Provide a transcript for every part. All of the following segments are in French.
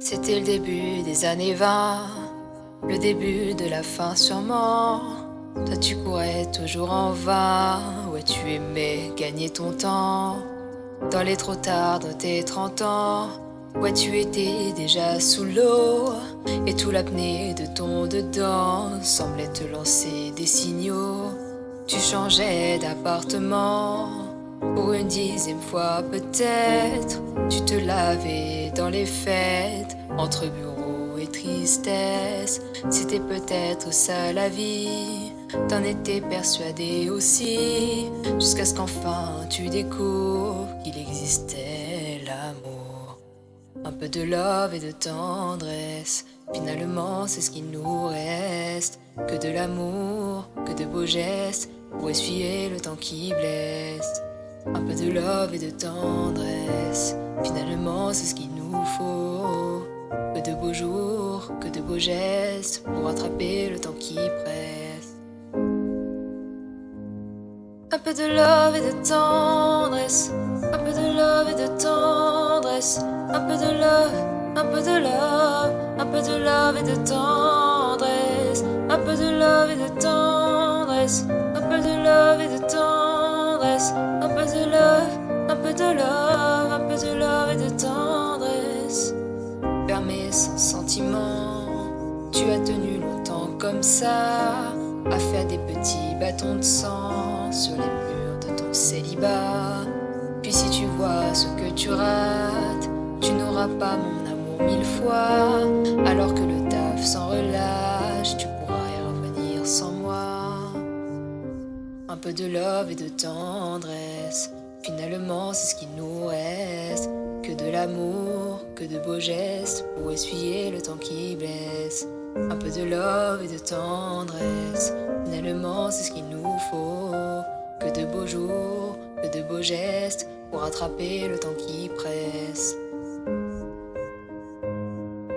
C'était le début des années 20, le début de la fin sûrement. Toi tu courais toujours en vain, ouais tu aimais gagner ton temps. Dans les trop tard de tes 30 ans, ouais tu étais déjà sous l'eau. Et tout l'apnée de ton dedans semblait te lancer des signaux. Tu changeais d'appartement, pour une 10e fois peut-être. Tu te lavais dans les fêtes, entre bureau et tristesse. C'était peut-être ça la vie, t'en étais persuadé aussi. Jusqu'à ce qu'enfin tu découvres qu'il existait l'amour. Un peu de love et de tendresse, finalement c'est ce qui nous reste. Que de l'amour, que de beaux gestes, pour essuyer le temps qui blesse. Un peu de love et de tendresse, finalement c'est ce qu'il nous faut. Que de beaux jours, que de beaux gestes, pour rattraper le temps qui presse. Un peu de love et de tendresse, un peu de love et de tendresse, un peu de love, un peu de love, un peu de love et de tendresse, un peu de love et de tendresse, un peu de love et de tendresse, un peu de love, un peu de love, un peu de love et de tendresse. Fermé sans sentiment, tu as tenu longtemps comme ça, à faire des petits bâtons de sang sur les murs de ton célibat. Puis si tu vois ce que tu rates, tu n'auras pas mon amour 1000 fois. Alors que le taf s'en relâche, tu pourras y revenir sans moi. Un peu de love et de tendresse, finalement c'est ce qui nous reste. Que de l'amour, que de beaux gestes, pour essuyer le temps qui blesse. Un peu de love et de tendresse, finalement c'est ce qu'il nous faut. Que de beaux jours, que de beaux gestes, pour rattraper le temps qui presse.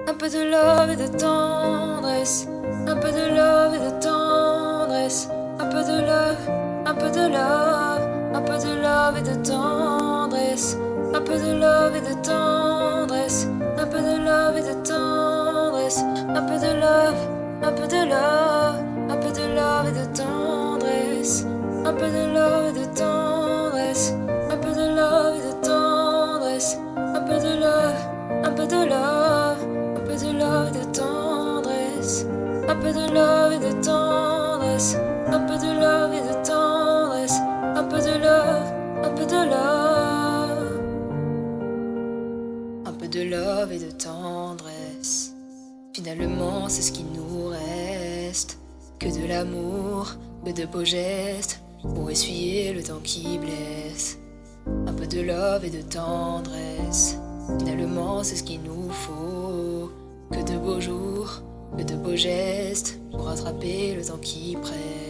Un peu de love et de tendresse, un peu de love et de tendresse, un peu de love, un peu de love, un peu de love et de tendresse, un peu de love et de tendresse, un peu de love et de tendresse, un peu de love, un peu de love, un peu de love et de tendresse, un peu de love et de tendresse, un peu de love et de tendresse, un peu de love, un peu de love, un peu de love et de tendresse, un peu de love et de tendresse, un peu de love et de tendresse, un peu de love, un peu de love, un peu de love et de tendresse. Finalement, c'est ce qui nous reste. Que de l'amour, que de beaux gestes, pour essuyer le temps qui blesse. Un peu de love et de tendresse, finalement c'est ce qu'il nous faut. Que de beaux jours, que de beaux gestes, pour rattraper le temps qui presse.